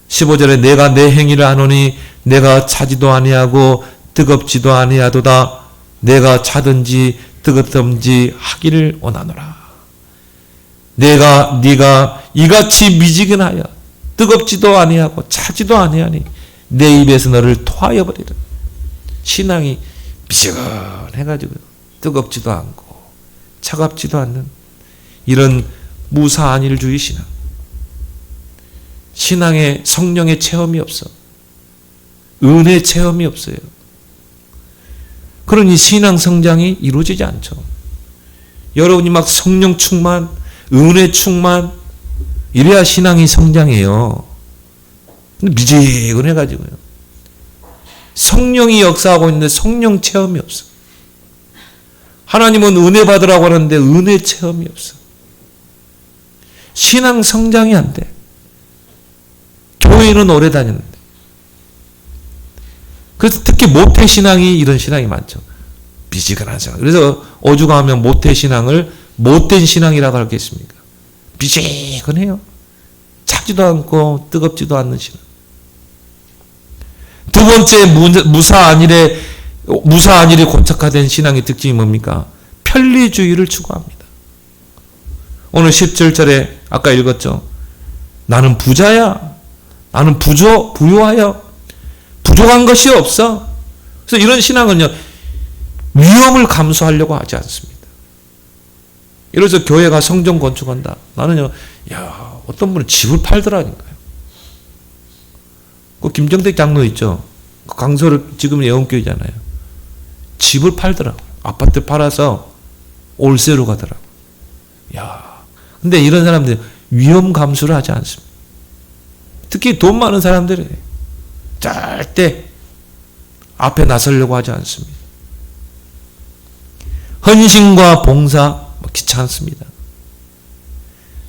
15절에 내가 내 행위를 하노니 내가 차지도 아니하고 뜨겁지도 아니하도다. 내가 차든지 뜨겁든지 하기를 원하노라. 네가 이같이 미지근하여 뜨겁지도 아니하고 차지도 아니하니 내 입에서 너를 토하여 버리라. 신앙이 미지근해가지고 뜨겁지도 않고 차갑지도 않는 이런 무사안일주의 신앙. 신앙에 성령의 체험이 없어. 은혜 체험이 없어요. 그러니 신앙 성장이 이루어지지 않죠. 여러분이 막 성령 충만, 은혜 충만, 이래야 신앙이 성장해요. 근데 미지근해가지고요. 성령이 역사하고 있는데 성령 체험이 없어. 하나님은 은혜 받으라고 하는데 은혜 체험이 없어. 신앙 성장이 안 돼. 교회는 오래 다녔는데. 그래서 특히 모태신앙이 이런 신앙이 많죠. 미지근한 신앙. 그래서 오죽하면 모태신앙을 못된 신앙이라고 하겠습니까? 미지근해요. 차지도 않고 뜨겁지도 않는 신앙. 두 번째 무사안일이 고착화된 신앙의 특징이 뭡니까? 편리주의를 추구합니다. 오늘 17절에 아까 읽었죠. 나는 부자야. 나는 부유하여 부족한 것이 없어. 그래서 이런 신앙은요, 위험을 감수하려고 하지 않습니다. 이래서 교회가 성전 건축한다. 나는요, 어떤 분은 집을 팔더라니까요. 그 김정택 장로 있죠. 그 강서를 지금 예원교회잖아요. 집을 팔더라고요. 아파트 팔아서 올세로 가더라고요. 근데 이런 사람들이 위험 감수를 하지 않습니다. 특히 돈 많은 사람들이 절대 앞에 나서려고 하지 않습니다. 헌신과 봉사 귀찮습니다.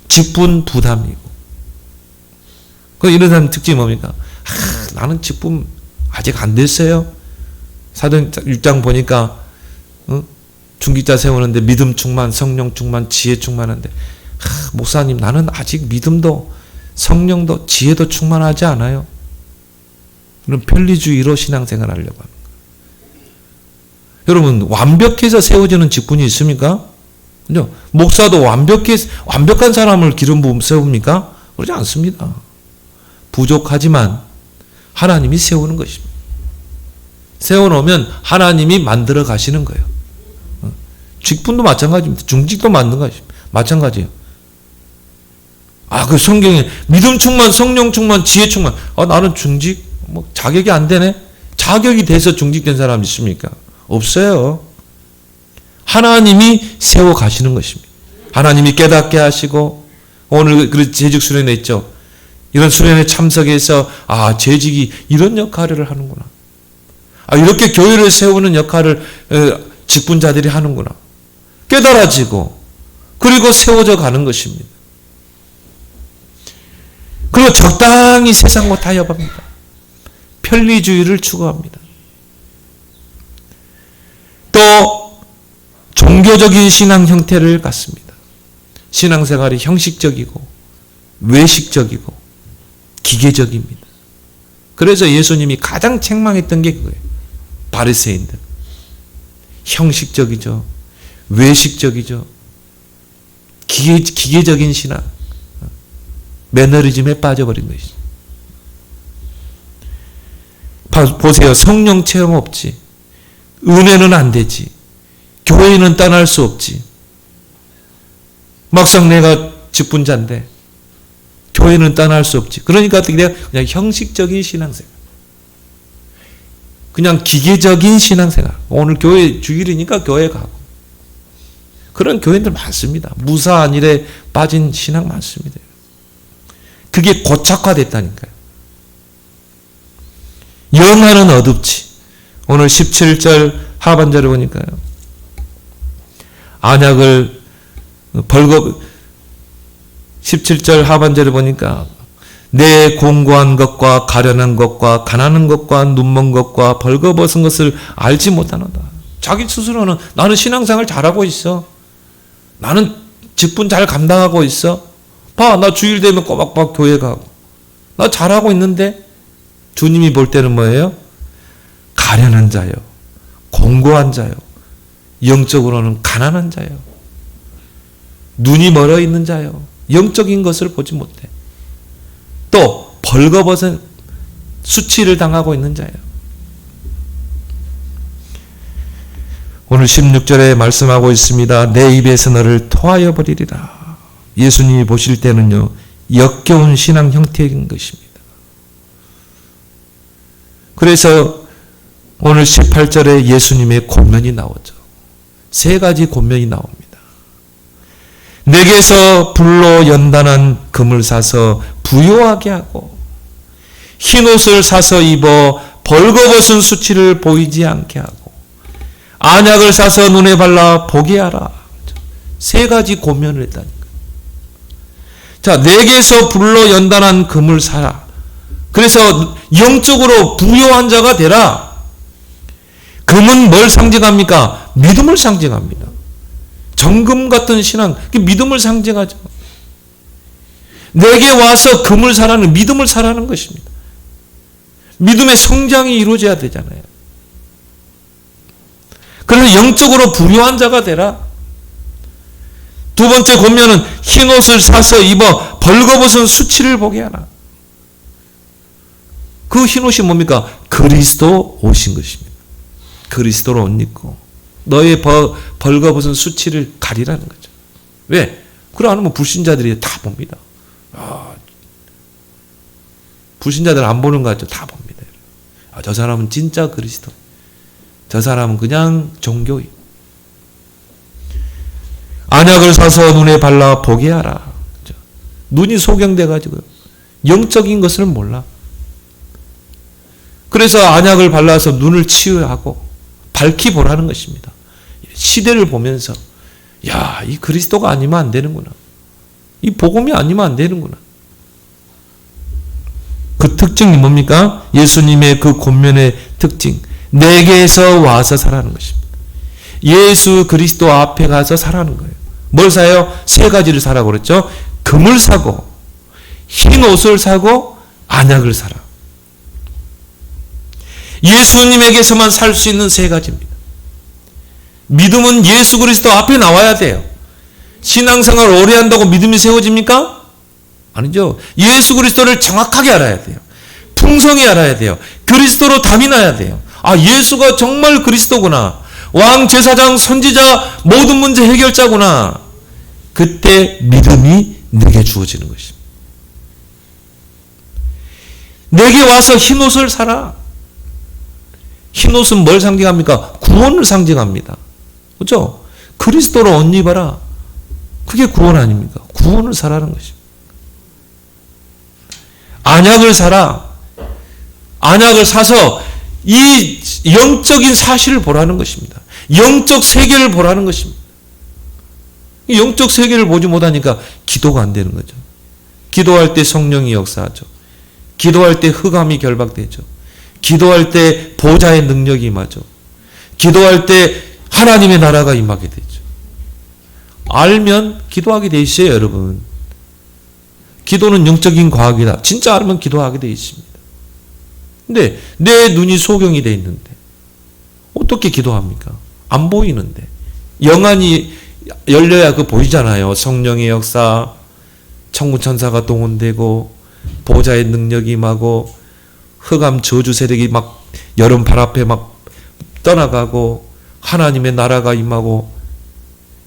직분 부담이고. 이런 사람 특징이 뭡니까? 나는 직분 아직 안 됐어요. 사도행 6장 보니까 중기자 세우는데 믿음 충만, 성령 충만, 지혜 충만한데 목사님 나는 아직 믿음도 성령도 지혜도 충만하지 않아요. 그럼 편리주의로 신앙생활 하려고 합니다. 여러분 완벽해서 세워지는 직분이 있습니까? 그죠? 목사도 완벽한 사람을 기름 부음 세웁니까? 그러지 않습니다. 부족하지만 하나님이 세우는 것입니다. 세워놓으면 하나님이 만들어 가시는 거예요. 직분도 마찬가지입니다. 중직도 마찬가지예요. 그 성경에 믿음 충만, 성령 충만, 지혜 충만. 나는 중직, 자격이 안 되네? 자격이 돼서 중직된 사람 있습니까? 없어요. 하나님이 세워 가시는 것입니다. 하나님이 깨닫게 하시고, 오늘 그 재직 수련회 있죠. 이런 수련회 참석해서, 재직이 이런 역할을 하는구나. 이렇게 교회를 세우는 역할을 직분자들이 하는구나. 깨달아지고, 그리고 세워져 가는 것입니다. 그리고 적당히 세상과 타협합니다. 편리주의를 추구합니다. 또 종교적인 신앙 형태를 갖습니다. 신앙생활이 형식적이고 외식적이고 기계적입니다. 그래서 예수님이 가장 책망했던 게 그거예요. 바리새인들. 형식적이죠. 외식적이죠. 기계적인 신앙. 매너리즘에 빠져버린 것이죠. 보세요. 성령 체험 없지. 은혜는 안 되지. 교회는 떠날 수 없지. 막상 내가 직분자인데 교회는 떠날 수 없지. 그러니까 그냥 형식적인 신앙생활. 그냥 기계적인 신앙생활. 오늘 교회 주일이니까 교회 가고. 그런 교회들 많습니다. 무사한 일에 빠진 신앙 많습니다. 그게 고착화됐다니까요. 영화는 어둡지. 오늘 17절 하반절에 보니까요. 안약을 17절 하반절에 보니까 내 공고한 것과 가련한 것과 가난한 것과 눈먼 것과 벌거벗은 것을 알지 못하노다. 자기 스스로는 나는 신앙생활 잘하고 있어. 나는 직분 잘 감당하고 있어. 봐, 나 주일 되면 꼬박꼬박 교회 가고. 나 잘하고 있는데 주님이 볼 때는 뭐예요? 가련한 자요. 공고한 자요. 영적으로는 가난한 자요. 눈이 멀어 있는 자요. 영적인 것을 보지 못해. 또 벌거벗은 수치를 당하고 있는 자예요. 오늘 16절에 말씀하고 있습니다. 내 입에서 너를 토하여 버리리라. 예수님이 보실 때는요. 역겨운 신앙 형태인 것입니다. 그래서 오늘 18절에 예수님의 권면이 나오죠. 세 가지 권면이 나옵니다. 내게서 불로 연단한 금을 사서 부요하게 하고 흰옷을 사서 입어 벌거벗은 수치를 보이지 않게 하고 안약을 사서 눈에 발라 보게 하라. 세 가지 권면을 했다니까. 자, 내게서 불로 연단한 금을 사라. 그래서 영적으로 부요한 자가 되라. 금은 뭘 상징합니까? 믿음을 상징합니다. 정금 같은 신앙, 믿음을 상징하죠. 내게 와서 금을 사라는 믿음을 사라는 것입니다. 믿음의 성장이 이루어져야 되잖아요. 그래서 영적으로 부유한 자가 되라. 두 번째 권면은 흰옷을 사서 입어 벌거벗은 수치를 보게 하라. 그 흰옷이 뭡니까? 그리스도 옷인 것입니다. 그리스도로 옷 입고 너의 벌거벗은 수치를 가리라는 거죠. 왜? 그래 안 하면 불신자들이 다 봅니다. 불신자들 안 보는 거 같죠? 다 봅니다. 저 사람은 진짜 그리스도. 저 사람은 그냥 종교인. 안약을 사서 눈에 발라 보게 하라. 눈이 소경돼 가지고요. 영적인 것을 몰라. 그래서 안약을 발라서 눈을 치유하고 밝히 보라는 것입니다. 시대를 보면서 야, 이 그리스도가 아니면 안 되는구나. 이 복음이 아니면 안 되는구나. 그 특징이 뭡니까? 예수님의 그 권면의 특징. 내게서 와서 사라는 것입니다. 예수 그리스도 앞에 가서 사라는 거예요. 뭘 사요? 세 가지를 사라고 그랬죠. 금을 사고 흰 옷을 사고 안약을 사라. 예수님에게서만 살 수 있는 세 가지입니다. 믿음은 예수 그리스도 앞에 나와야 돼요. 신앙생활 오래 한다고 믿음이 세워집니까? 아니죠. 예수 그리스도를 정확하게 알아야 돼요. 풍성히 알아야 돼요. 그리스도로 담이 나야 돼요. 아, 예수가 정말 그리스도구나. 왕, 제사장, 선지자, 모든 문제 해결자구나. 그때 믿음이 내게 주어지는 것입니다. 내게 와서 흰옷을 사라. 흰옷은 뭘 상징합니까? 구원을 상징합니다. 그렇죠? 그리스도로 옷 입어라. 그게 구원 아닙니까? 구원을 사라는 것입니다. 안약을 사라. 안약을 사서 이 영적인 사실을 보라는 것입니다. 영적 세계를 보라는 것입니다. 이 영적 세계를 보지 못하니까 기도가 안 되는 거죠. 기도할 때 성령이 역사하죠. 기도할 때 흑암이 결박되죠. 기도할 때 보좌의 능력이 임하죠. 기도할 때 하나님의 나라가 임하게 되죠. 알면 기도하게 돼 있어요, 여러분. 기도는 영적인 과학이다. 진짜 알면 기도하게 돼 있습니다. 근데 내 눈이 소경이 돼 있는데 어떻게 기도합니까? 안 보이는데. 영안이 열려야 그 보이잖아요. 성령의 역사, 천군천사가 동원되고 보좌의 능력이 임하고 흑암 저주 세력이 막 여름 발 앞에 막 떠나가고 하나님의 나라가 임하고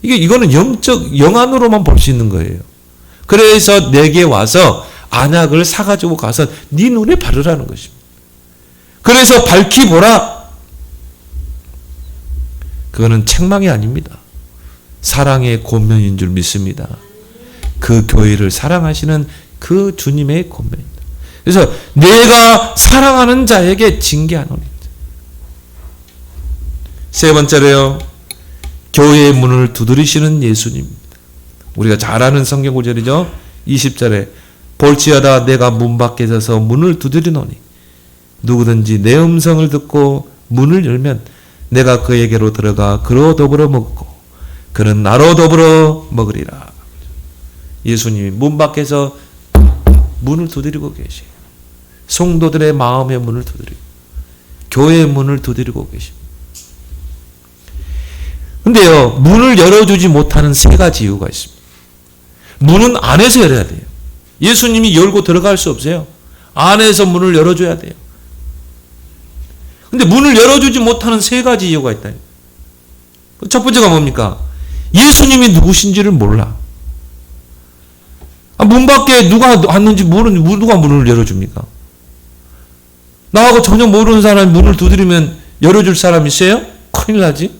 이거는 영안으로만 볼 수 있는 거예요. 그래서 내게 와서 안약을 사가지고 가서 네 눈에 바르라는 것입니다. 그래서 밝히 보라. 그거는 책망이 아닙니다. 사랑의 권면인 줄 믿습니다. 그 교회를 사랑하시는 그 주님의 권면입니다. 그래서 내가 사랑하는 자에게 징계하노니. 세 번째로요, 교회의 문을 두드리시는 예수님입니다. 우리가 잘 아는 성경 구절이죠. 20절에 볼지어다 내가 문 밖에 서서 문을 두드리노니 누구든지 내 음성을 듣고 문을 열면 내가 그에게로 들어가 그로 더불어 먹고 그는 나로 더불어 먹으리라. 예수님이 문 밖에서 문을 두드리고 계세요. 성도들의 마음의 문을 두드리고 교회의 문을 두드리고 계십니다. 근데요, 문을 열어주지 못하는 세 가지 이유가 있습니다. 문은 안에서 열어야 돼요. 예수님이 열고 들어갈 수 없어요. 안에서 문을 열어줘야 돼요. 근데 문을 열어주지 못하는 세 가지 이유가 있다. 첫 번째가 뭡니까? 예수님이 누구신지를 몰라. 문 밖에 누가 왔는지 모르는, 누가 문을 열어줍니까? 나하고 전혀 모르는 사람이 문을 두드리면 열어줄 사람 있어요? 큰일 나지?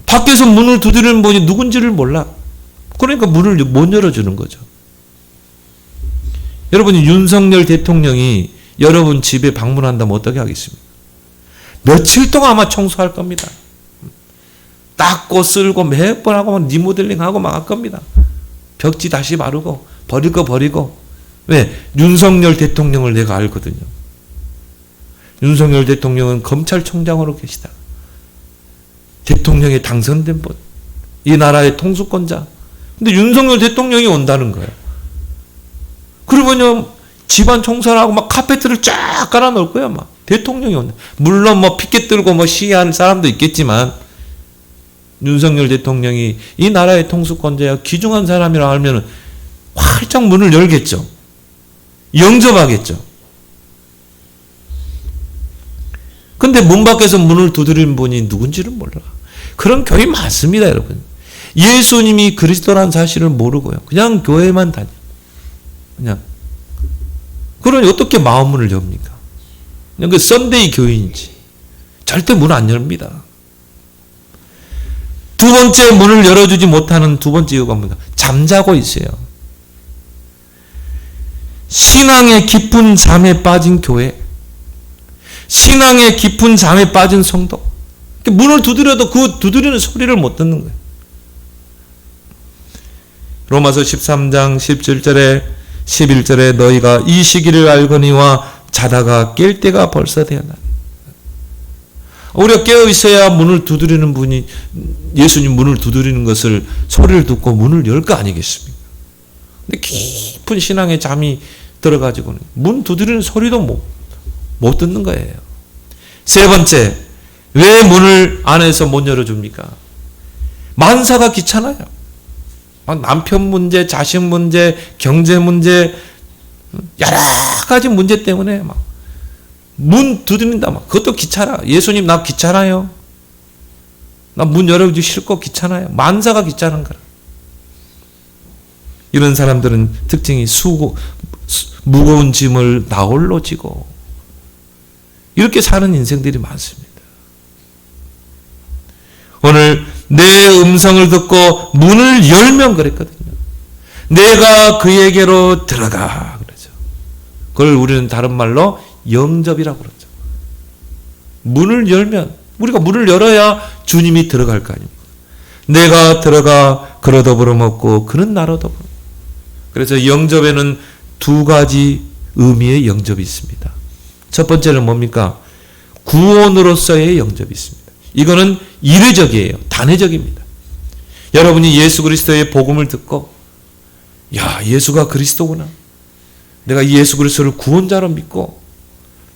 밖에서 문을 두드리는 분이 누군지를 몰라. 그러니까 문을 못 열어주는 거죠. 여러분이 윤석열 대통령이 여러분 집에 방문한다면 어떻게 하겠습니까? 며칠 동안 아마 청소할 겁니다. 닦고 쓸고 몇 번 하고 리모델링 하고 막 할 겁니다. 벽지 다시 바르고 버릴 거 버리고. 왜? 윤석열 대통령을 내가 알거든요. 윤석열 대통령은 검찰총장으로 계시다. 대통령에 당선된 분. 이 나라의 통수권자. 근데 윤석열 대통령이 온다는 거예요. 그러면요, 집안 청소하고 막 카페트를 쫙 깔아 놓을 거예요, 막. 대통령이 온다. 물론 뭐 피켓 들고 뭐 시위하는 사람도 있겠지만, 윤석열 대통령이 이 나라의 통수권자야 귀중한 사람이라 알면 활짝 문을 열겠죠. 영접하겠죠. 근데 문 밖에서 문을 두드리는 분이 누군지를 몰라. 그런 교회 많습니다, 여러분. 예수님이 그리스도라는 사실을 모르고요. 그냥 교회만 다녀. 그냥. 그러니 어떻게 마음문을 엽니까? 그냥 그 썬데이 교인이지. 절대 문 안 열립니다. 두 번째 문을 열어주지 못하는 두 번째 이유가 뭡니까? 잠자고 있어요. 신앙의 깊은 잠에 빠진 교회. 신앙의 깊은 잠에 빠진 성도. 문을 두드려도 그 두드리는 소리를 못 듣는 거예요. 로마서 13장 17절에 11절에 너희가 이 시기를 알거니와 자다가 깰 때가 벌써 되었나니. 우리가 깨어 있어야 문을 두드리는 분이 예수님 문을 두드리는 것을 소리를 듣고 문을 열 거 아니겠습니까? 근데 깊은 신앙의 잠이 들어가지고는 문 두드리는 소리도 못 듣는 거예요. 세 번째, 왜 문을 안에서 못 열어줍니까? 만사가 귀찮아요. 남편 문제, 자식 문제, 경제 문제, 여러 가지 문제 때문에 막 문 두드린다. 막 그것도 귀찮아. 예수님 나 귀찮아요. 나 문 열어주기 싫고 귀찮아요. 만사가 귀찮은 거라. 이런 사람들은 특징이 무거운 짐을 나홀로 지고 이렇게 사는 인생들이 많습니다. 오늘 내 음성을 듣고 문을 열면 그랬거든요. 내가 그에게로 들어가 그러죠. 그걸 우리는 다른 말로 영접이라고 그러죠. 문을 열면 우리가 문을 열어야 주님이 들어갈 거 아닙니까? 내가 들어가 그로 더불어 먹고 그는 나로 더불어. 그래서 영접에는 두 가지 의미의 영접이 있습니다. 첫 번째는 뭡니까? 구원으로서의 영접이 있습니다. 이거는 이례적이에요. 단회적입니다. 여러분이 예수 그리스도의 복음을 듣고 야, 예수가 그리스도구나. 내가 이 예수 그리스도를 구원자로 믿고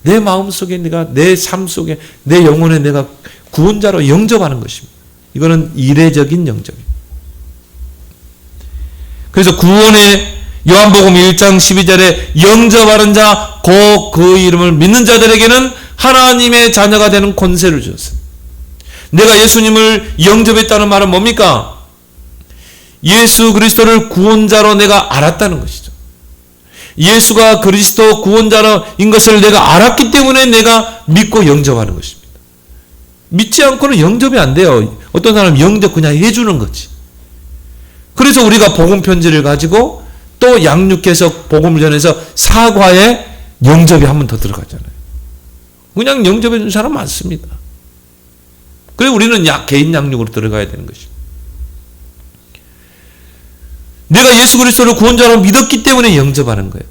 내 마음속에 내가 내 삶 속에 내 영혼에 내가 구원자로 영접하는 것입니다. 이거는 이례적인 영접입니다. 그래서 구원의 요한복음 1장 12절에 영접하는 자 곧 그 이름을 믿는 자들에게는 하나님의 자녀가 되는 권세를 주었습니다. 내가 예수님을 영접했다는 말은 뭡니까? 예수 그리스도를 구원자로 내가 알았다는 것이죠. 예수가 그리스도 구원자인 것을 내가 알았기 때문에 내가 믿고 영접하는 것입니다. 믿지 않고는 영접이 안 돼요. 어떤 사람은 영접 그냥 해주는 거지. 그래서 우리가 복음 편지를 가지고 또 양육해서 복음을 전해서 사과에 영접이 한 번 더 들어가잖아요. 그냥 영접해 준 사람 많습니다. 그래서 우리는 개인 양육으로 들어가야 되는 것입니다. 내가 예수 그리스도를 구원자로 믿었기 때문에 영접하는 거예요.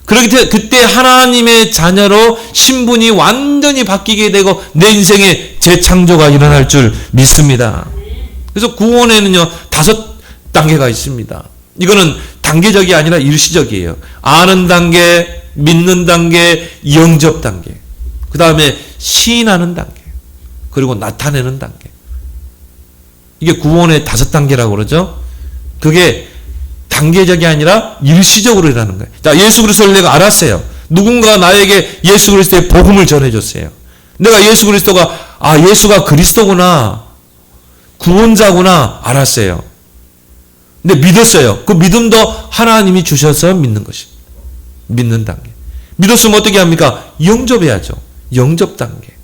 그렇기 때문에 그때 하나님의 자녀로 신분이 완전히 바뀌게 되고 내 인생에 재창조가 일어날 줄 믿습니다. 그래서 구원에는요 5단계가 있습니다. 이거는 단계적이 아니라 일시적이에요. 아는 단계, 믿는 단계, 영접 단계, 그 다음에 시인하는 단계, 그리고 나타내는 단계. 이게 구원의 5단계라고 그러죠. 그게 단계적이 아니라 일시적으로 일어나는 거예요. 자, 예수 그리스도를 내가 알았어요. 누군가 나에게 예수 그리스도의 복음을 전해줬어요. 내가 예수 그리스도가 예수가 그리스도구나, 구원자구나 알았어요. 근데 믿었어요. 그 믿음도 하나님이 주셔서 믿는 것입니다. 믿는 단계. 믿었으면 어떻게 합니까? 영접해야죠. 영접 단계.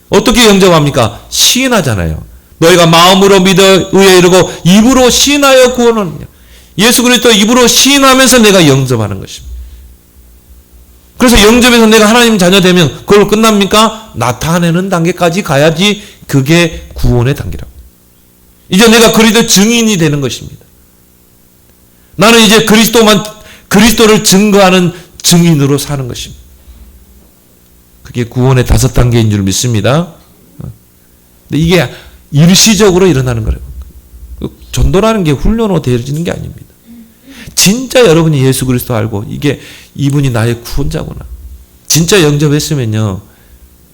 어떻게 영접합니까? 시인하잖아요. 너희가 마음으로 믿어 의에 이르고 입으로 시인하여 구원하느냐. 예수 그리스도 입으로 시인하면서 내가 영접하는 것입니다. 그래서 영접해서 내가 하나님 자녀 되면 그걸 끝납니까? 나타내는 단계까지 가야지 그게 구원의 단계라고. 이제 내가 그리스도 증인이 되는 것입니다. 나는 이제 그리스도를 증거하는 증인으로 사는 것입니다. 그게 구원의 5단계인 줄 믿습니다. 근데 이게 일시적으로 일어나는 거예요. 전도라는 게 훈련으로 되어지는 게 아닙니다. 진짜 여러분이 예수 그리스도 알고 이분이 나의 구원자구나. 진짜 영접했으면요.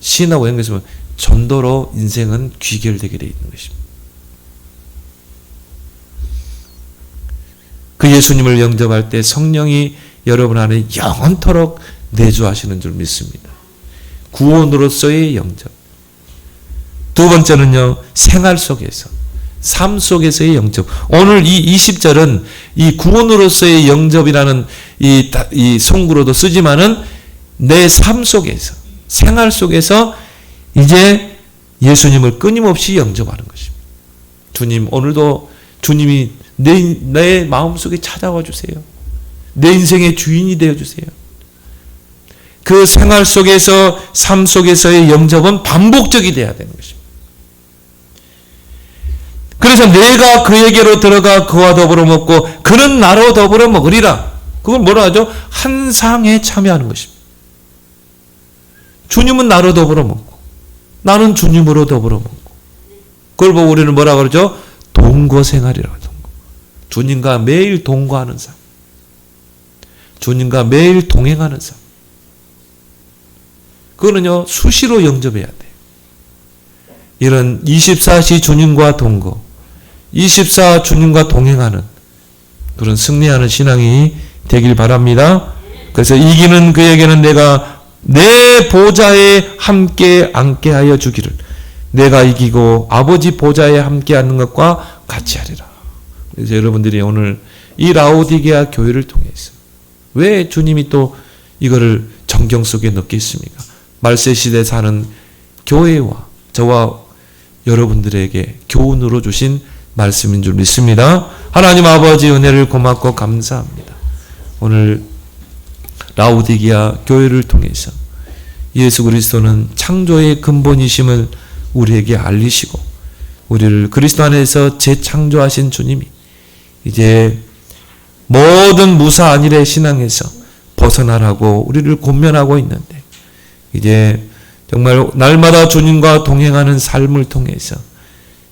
시인하고 연결했으면 전도로 인생은 귀결되게 되어 있는 것입니다. 그 예수님을 영접할 때 성령이 여러분 안에 영원토록 내주하시는 줄 믿습니다. 구원으로서의 영접. 두 번째는요, 생활 속에서, 삶 속에서의 영접. 오늘 이 20절은 이 구원으로서의 영접이라는 이 송구로도 쓰지만은 내 삶 속에서, 생활 속에서 이제 예수님을 끊임없이 영접하는 것입니다. 주님, 오늘도 주님이 내 마음속에 찾아와 주세요. 내 인생의 주인이 되어 주세요. 그 생활 속에서, 삶 속에서의 영접은 반복적이 돼야 되는 것입니다. 그래서 내가 그에게로 들어가 그와 더불어 먹고 그는 나로 더불어 먹으리라. 그걸 뭐라 하죠? 한 상에 참여하는 것입니다. 주님은 나로 더불어 먹고 나는 주님으로 더불어 먹고, 그걸 보고 우리는 뭐라 그러죠? 동거생활이라고. 주님과 매일 동거하는 삶, 주님과 매일 동행하는 삶. 그거는요 수시로 영접해야 돼요. 이런 24시 주님과 동거, 24 주님과 동행하는 그런 승리하는 신앙이 되길 바랍니다. 그래서 이기는 그에게는 내가 내 보좌에 함께 앉게 하여 주기를, 내가 이기고 아버지 보좌에 함께 앉는 것과 같이 하리라. 그래서 여러분들이 오늘 이 라오디게아 교회를 통해서 왜 주님이 또 이거를 정경 속에 넣겠습니까? 말세 시대에 사는 교회와 저와 여러분들에게 교훈으로 주신 말씀인 줄 믿습니다. 하나님 아버지 은혜를 고맙고 감사합니다. 오늘 라오디게아 교회를 통해서 예수 그리스도는 창조의 근본이심을 우리에게 알리시고 우리를 그리스도 안에서 재창조하신 주님이 이제 모든 무사 안일의 신앙에서 벗어나라고 우리를 권면하고 있는데, 이제 정말 날마다 주님과 동행하는 삶을 통해서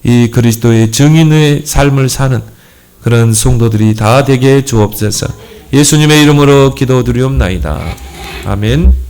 이 그리스도의 증인의 삶을 사는 그런 성도들이 다 되게 주옵소서. 예수님의 이름으로 기도드리옵나이다. 아멘.